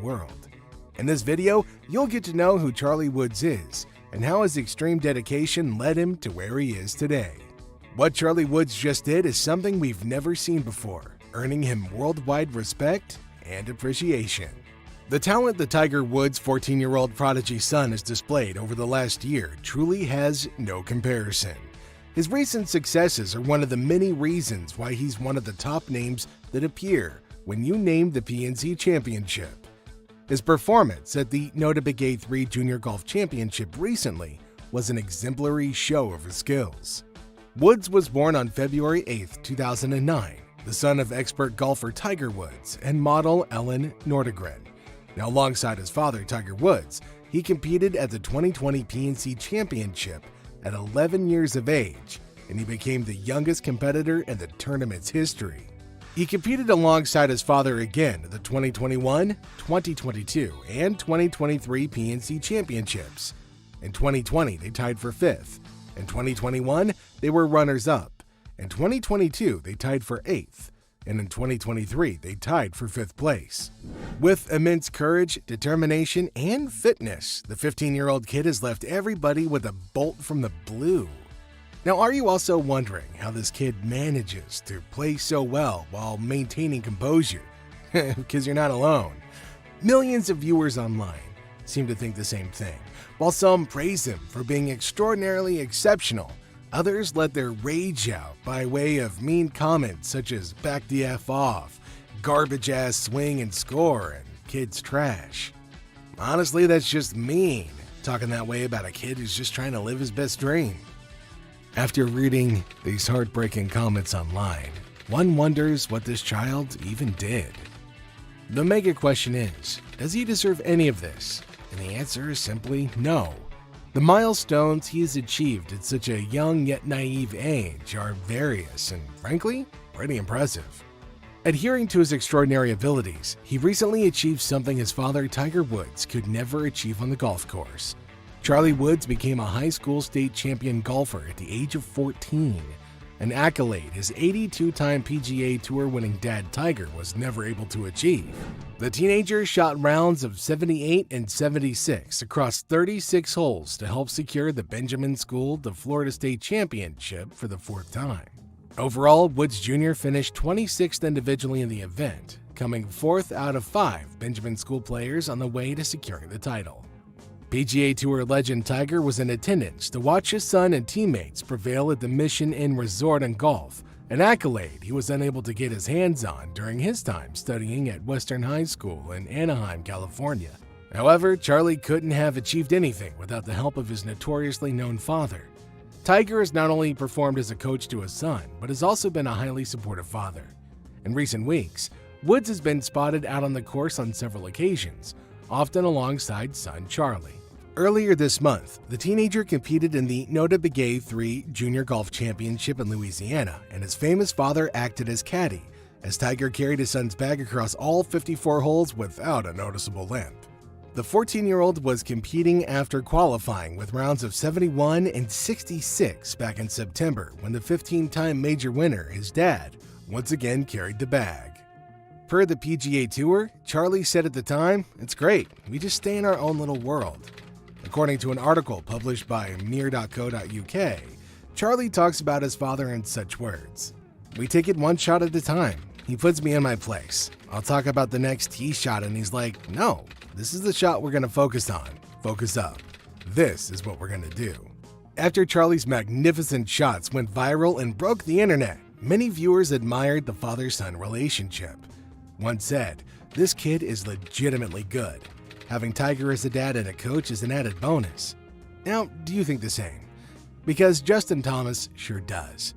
world. In this video, you'll get to know who Charlie Woods is and how his extreme dedication led him to where he is today. What Charlie Woods just did is something we've never seen before, earning him worldwide respect and appreciation. The talent the Tiger Woods' 14-year-old prodigy son has displayed over the last year truly has no comparison. His recent successes are one of the many reasons why he's one of the top names that appear when you name the PNC Championship. His performance at the Nota Big 3 Junior Golf Championship recently was an exemplary show of his skills. Woods was born on February 8, 2009, the son of expert golfer Tiger Woods and model Ellen Nordegren. Now, alongside his father, Tiger Woods, he competed at the 2020 PNC Championship at 11 years of age, and he became the youngest competitor in the tournament's history. He competed alongside his father again at the 2021, 2022, and 2023 PNC Championships. In 2020, they tied for 5th. In 2021, they were runners-up. In 2022, they tied for 8th. And in 2023, they tied for 5th place. With immense courage, determination, and fitness, the 15-year-old kid has left everybody with a bolt from the blue. Now, are you also wondering how this kid manages to play so well while maintaining composure? Because you're not alone. Millions of viewers online seem to think the same thing. While some praise him for being extraordinarily exceptional, others let their rage out by way of mean comments such as "back the F off," "garbage-ass swing and score," and "kid's trash." Honestly, that's just mean, talking that way about a kid who's just trying to live his best dream. After reading these heartbreaking comments online, one wonders what this child even did. The mega question is, does he deserve any of this? And the answer is simply no. The milestones he has achieved at such a young yet naive age are various and, frankly, pretty impressive. Adhering to his extraordinary abilities, he recently achieved something his father, Tiger Woods, could never achieve on the golf course. Charlie Woods became a high school state champion golfer at the age of 14, an accolade his 82-time PGA Tour winning dad Tiger was never able to achieve. The teenager shot rounds of 78 and 76 across 36 holes to help secure the Benjamin School the Florida State Championship for the 4th time. Overall, Woods Jr. finished 26th individually in the event, coming 4th out of 5 Benjamin School players on the way to securing the title. PGA Tour legend Tiger was in attendance to watch his son and teammates prevail at the Mission Inn Resort and Golf, an accolade he was unable to get his hands on during his time studying at Western High School in Anaheim, California. However, Charlie couldn't have achieved anything without the help of his notoriously known father. Tiger has not only performed as a coach to his son, but has also been a highly supportive father. In recent weeks, Woods has been spotted out on the course on several occasions, often alongside son Charlie. Earlier this month, the teenager competed in the Nota Big 3 Junior Golf Championship in Louisiana, and his famous father acted as caddy, as Tiger carried his son's bag across all 54 holes without a noticeable limp. The 14-year-old was competing after qualifying with rounds of 71 and 66 back in September when the 15-time major winner, his dad, once again carried the bag. Per the PGA Tour, Charlie said at the time, "It's great, we just stay in our own little world." According to an article published by mirror.co.uk, Charlie talks about his father in such words: "We take it one shot at a time. He puts me in my place. I'll talk about the next tee shot and he's like, no, this is the shot we're going to focus on. Focus up. This is what we're going to do." After Charlie's magnificent shots went viral and broke the internet, many viewers admired the father-son relationship. One said, "This kid is legitimately good. Having Tiger as a dad and a coach is an added bonus." Now, do you think the same? Because Justin Thomas sure does.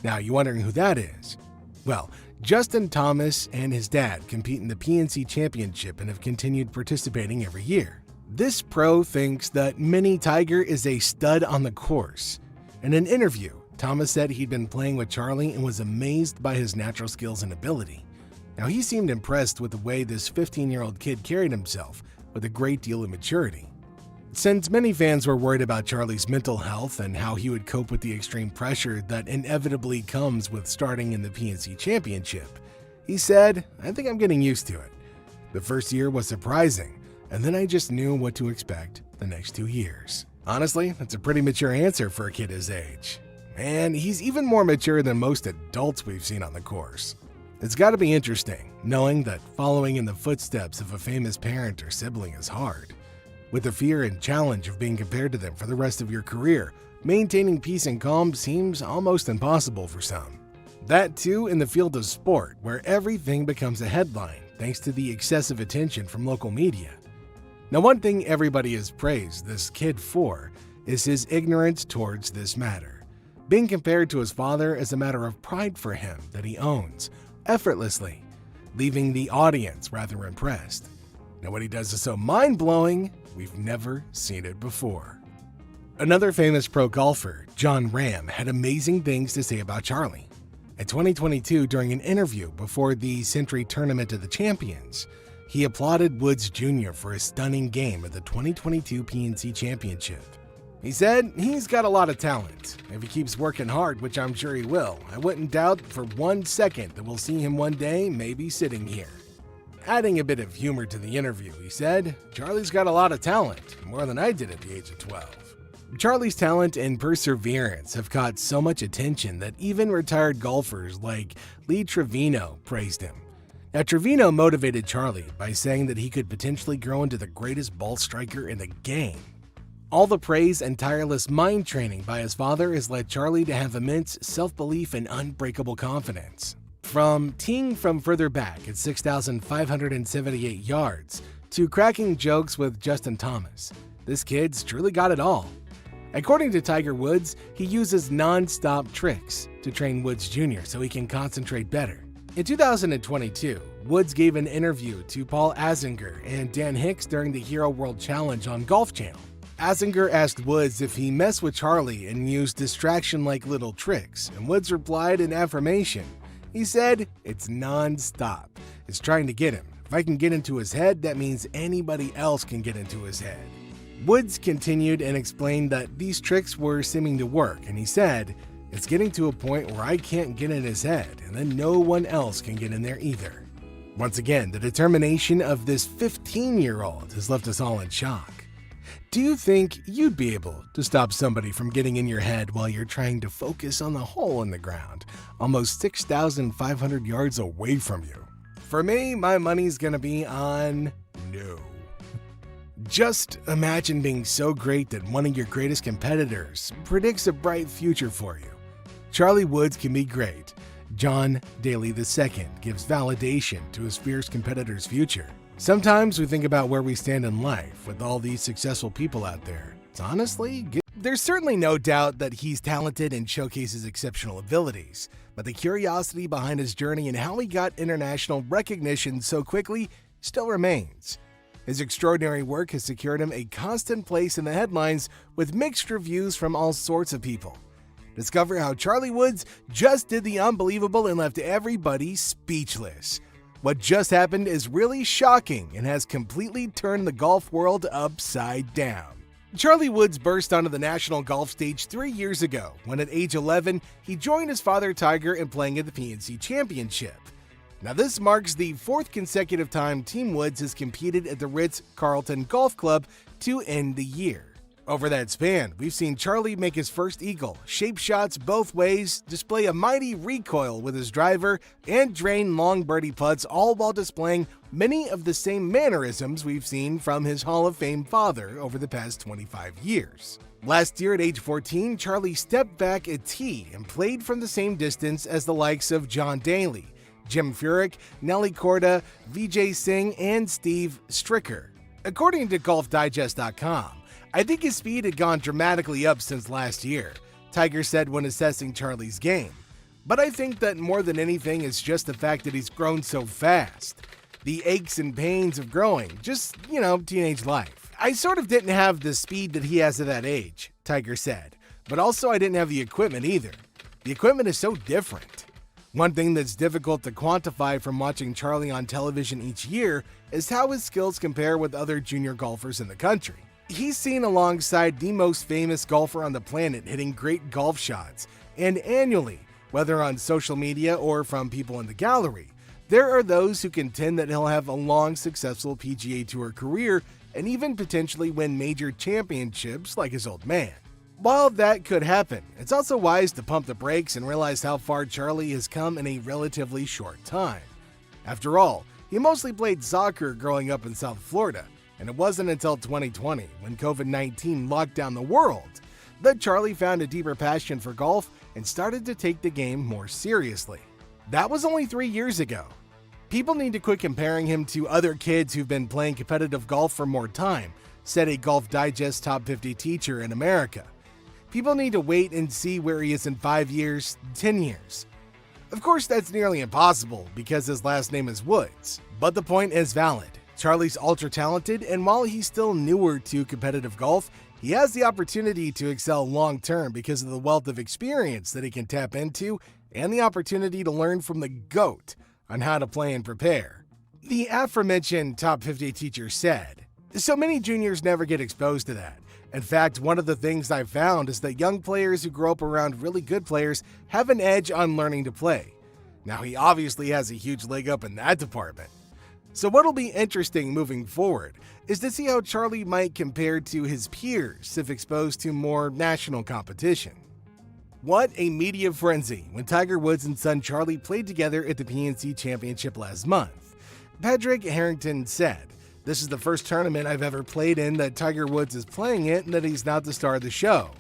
Now, you wondering who that is? Well, Justin Thomas and his dad compete in the PNC Championship and have continued participating every year. This pro thinks that mini Tiger is a stud on the course. In an interview, Thomas said he'd been playing with Charlie and was amazed by his natural skills and ability. Now, he seemed impressed with the way this 15-year-old kid carried himself with a great deal of maturity. Since many fans were worried about Charlie's mental health and how he would cope with the extreme pressure that inevitably comes with starting in the PNC Championship, he said, "I think I'm getting used to it." The first year was surprising, and then I just knew what to expect the next 2 years. Honestly, that's a pretty mature answer for a kid his age. And he's even more mature than most adults we've seen on the course. It's gotta be interesting, knowing that following in the footsteps of a famous parent or sibling is hard. With the fear and challenge of being compared to them for the rest of your career, maintaining peace and calm seems almost impossible for some. That too in the field of sport, where everything becomes a headline thanks to the excessive attention from local media. Now, one thing everybody has praised this kid for is his ignorance towards this matter. Being compared to his father is a matter of pride for him that he owns, effortlessly, leaving the audience rather impressed. Now, what he does is so mind-blowing, we've never seen it before. Another famous pro golfer, Jon Rahm, had amazing things to say about Charlie. In 2022, during an interview before the Century Tournament of the Champions, he applauded Woods Jr. for his stunning game at the 2022 PNC Championship. He said he's got a lot of talent. If he keeps working hard, which I'm sure he will, I wouldn't doubt for 1 second that we'll see him one day maybe sitting here. Adding a bit of humor to the interview, he said, "Charlie's got a lot of talent, more than I did at the age of 12. Charlie's talent and perseverance have caught so much attention that even retired golfers like Lee Trevino praised him. Now, Trevino motivated Charlie by saying that he could potentially grow into the greatest ball striker in the game. All the praise and tireless mind training by his father has led Charlie to have immense self-belief and unbreakable confidence. From teeing from further back at 6,578 yards to cracking jokes with Justin Thomas, this kid's truly got it all. According to Tiger Woods, he uses non-stop tricks to train Woods Jr. so he can concentrate better. In 2022, Woods gave an interview to Paul Azinger and Dan Hicks during the Hero World Challenge on Golf Channel. Azinger asked Woods if he messed with Charlie and used distraction-like little tricks, and Woods replied in affirmation. He said, "It's non-stop. It's trying to get him. If I can get into his head, that means anybody else can get into his head." Woods continued and explained that these tricks were seeming to work, and he said, "It's getting to a point where I can't get in his head, and then no one else can get in there either." Once again, the determination of this 15-year-old has left us all in shock. Do you think you'd be able to stop somebody from getting in your head while you're trying to focus on the hole in the ground, almost 6,500 yards away from you? For me, my money's gonna be on no. Just imagine being so great that one of your greatest competitors predicts a bright future for you. Charlie Woods can be great. John Daly II gives validation to his fierce competitor's future. Sometimes we think about where we stand in life with all these successful people out there. It's honestly good. There's certainly no doubt that he's talented and showcases exceptional abilities, but the curiosity behind his journey and how he got international recognition so quickly still remains. His extraordinary work has secured him a constant place in the headlines with mixed reviews from all sorts of people. Discover how Charlie Woods just did the unbelievable and left everybody speechless. What just happened is really shocking and has completely turned the golf world upside down. Charlie Woods burst onto the national golf stage 3 years ago when at age 11 he joined his father Tiger in playing at the PNC Championship. Now this marks the 4th consecutive time Team Woods has competed at the Ritz-Carlton Golf Club to end the year. Over that span, we've seen Charlie make his first eagle, shape shots both ways, display a mighty recoil with his driver, and drain long birdie putts, all while displaying many of the same mannerisms we've seen from his Hall of Fame father over the past 25 years. Last year at age 14, Charlie stepped back at tee and played from the same distance as the likes of John Daly, Jim Furyk, Nelly Korda, Vijay Singh, and Steve Stricker. According to GolfDigest.com, "I think his speed had gone dramatically up since last year," Tiger said when assessing Charlie's game. "But I think that more than anything it's just the fact that he's grown so fast. The aches and pains of growing, just, teenage life. I sort of didn't have the speed that he has at that age," Tiger said. "But also I didn't have the equipment either. The equipment is so different." One thing that's difficult to quantify from watching Charlie on television each year is how his skills compare with other junior golfers in the country. He's seen alongside the most famous golfer on the planet hitting great golf shots, and annually, whether on social media or from people in the gallery, There are those who contend that he'll have a long, successful PGA Tour career and even potentially win major championships like his old man. While that could happen, it's also wise to pump the brakes and realize how far Charlie has come in a relatively short time. After all, he mostly played soccer growing up in South Florida, and it wasn't until 2020, when COVID-19 locked down the world, that Charlie found a deeper passion for golf and started to take the game more seriously. That was only 3 years ago. People need to quit comparing him to other kids who've been playing competitive golf for more time, said a Golf Digest Top 50 teacher in America. People need to wait and see where he is in 5 years, 10 years. Of course, that's nearly impossible because his last name is Woods, but the point is valid. Charlie's ultra talented, and while he's still newer to competitive golf, he has the opportunity to excel long-term because of the wealth of experience that he can tap into and the opportunity to learn from the GOAT on how to play and prepare. The aforementioned Top 50 teacher said, "So many juniors never get exposed to that. In fact, one of the things I've found is that young players who grow up around really good players have an edge on learning to play." Now, he obviously has a huge leg up in that department. So what'll be interesting moving forward is to see how Charlie might compare to his peers if exposed to more national competition. What a media frenzy when Tiger Woods and son Charlie played together at the PNC Championship last month. Patrick Harrington said, "This is the first tournament I've ever played in that Tiger Woods is playing it and that he's not the star of the show.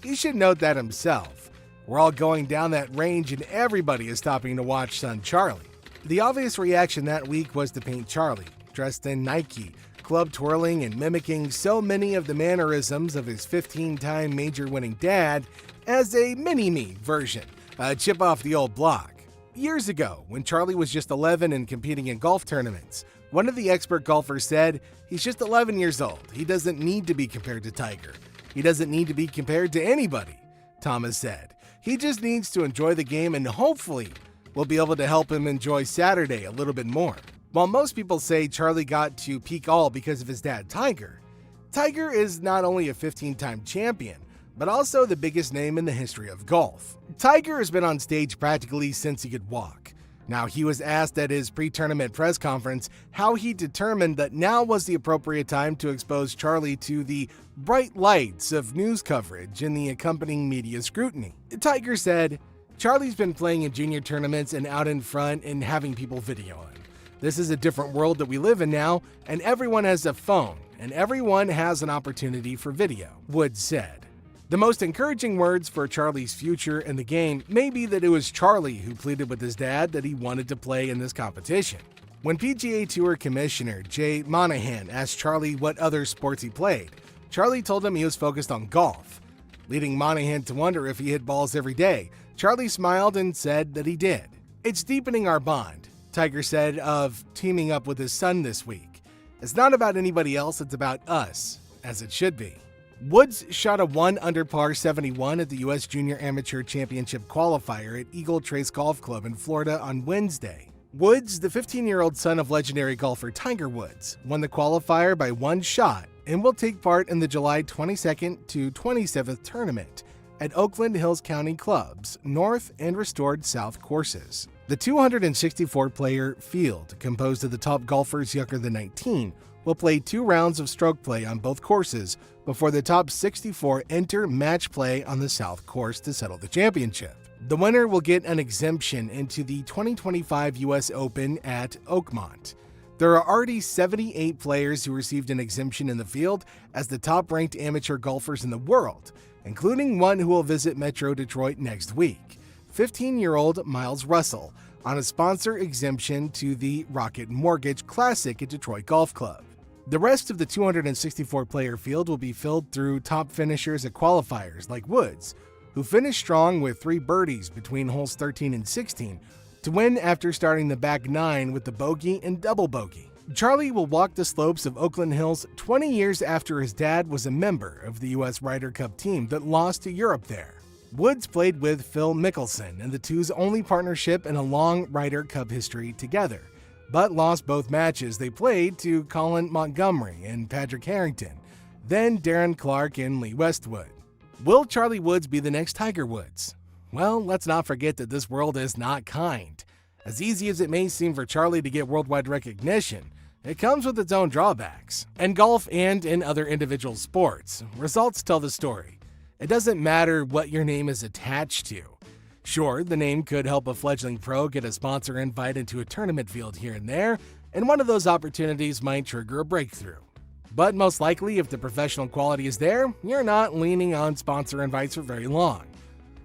He should note that himself. We're all going down that range and everybody is stopping to watch son Charlie." The obvious reaction that week was to paint Charlie, dressed in Nike, club twirling and mimicking so many of the mannerisms of his 15-time major-winning dad, as a mini-me version, a chip off the old block. Years ago, when Charlie was just 11 and competing in golf tournaments, one of the expert golfers said, "He's just 11 years old. He doesn't need to be compared to Tiger. He doesn't need to be compared to anybody," Thomas said. "He just needs to enjoy the game and hopefully we'll be able to help him enjoy Saturday a little bit more." While most people say Charlie got to peak all because of his dad Tiger, Tiger is not only a 15-time champion, but also the biggest name in the history of golf. Tiger has been on stage practically since he could walk. Now, he was asked at his pre-tournament press conference how he determined that now was the appropriate time to expose Charlie to the bright lights of news coverage and the accompanying media scrutiny. Tiger said, "Charlie's been playing in junior tournaments and out in front and having people video him. This is a different world that we live in now, and everyone has a phone, and everyone has an opportunity for video," Woods said. The most encouraging words for Charlie's future in the game may be that it was Charlie who pleaded with his dad that he wanted to play in this competition. When PGA Tour Commissioner Jay Monahan asked Charlie what other sports he played, Charlie told him he was focused on golf, leading Monahan to wonder if he hit balls every day. Charlie smiled and said that he did. "It's deepening our bond," Tiger said of teaming up with his son this week. "It's not about anybody else, it's about us, as it should be." Woods shot a 1 under par 71 at the U.S. Junior Amateur Championship qualifier at Eagle Trace Golf Club in Florida on Wednesday. Woods, the 15-year-old son of legendary golfer Tiger Woods, won the qualifier by 1 shot and will take part in the July 22nd to 27th tournament at Oakland Hills County Club's North and Restored South courses. The 264-player field, composed of the top golfers younger than 19, will play 2 rounds of stroke play on both courses before the top 64 enter match play on the South course to settle the championship. The winner will get an exemption into the 2025 U.S. Open at Oakmont. There are already 78 players who received an exemption in the field as the top-ranked amateur golfers in the world, including one who will visit Metro Detroit next week, 15-year-old Miles Russell, on a sponsor exemption to the Rocket Mortgage Classic at Detroit Golf Club. The rest of the 264-player field will be filled through top finishers at qualifiers like Woods, who finished strong with 3 birdies between holes 13 and 16 to win after starting the back 9 with the bogey and double bogey. Charlie will walk the slopes of Oakland Hills 20 years after his dad was a member of the U.S. Ryder Cup team that lost to Europe there. Woods played with Phil Mickelson in the two's only partnership in a long Ryder Cup history together, but lost both matches they played to Colin Montgomery and Patrick Harrington, then Darren Clarke and Lee Westwood. Will Charlie Woods be the next Tiger Woods? Well, let's not forget that this world is not kind, As easy as it may seem for Charlie to get worldwide recognition, it comes with its own drawbacks. In golf and in other individual sports, results tell the story. It doesn't matter what your name is attached to. Sure, the name could help a fledgling pro get a sponsor invite into a tournament field here and there, and one of those opportunities might trigger a breakthrough. But most likely, if the professional quality is there, you're not leaning on sponsor invites for very long.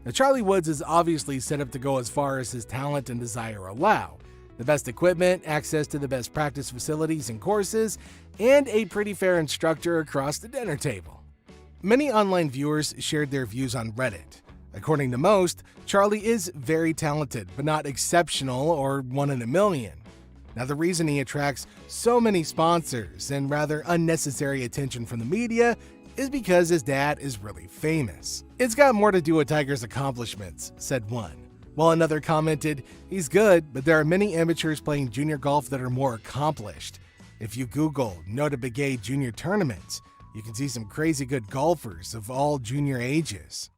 Now, Charlie Woods is obviously set up to go as far as his talent and desire allow. The best equipment, access to the best practice facilities and courses, and a pretty fair instructor across the dinner table. Many online viewers shared their views on Reddit. According to most, Charlie is very talented, but not exceptional or one in a million. Now, the reason he attracts so many sponsors and rather unnecessary attention from the media is because his dad is really famous. "It's got more to do with Tiger's accomplishments," said one. While another commented, "He's good, but there are many amateurs playing junior golf that are more accomplished. If you Google Nota Begay junior tournaments, you can see some crazy good golfers of all junior ages."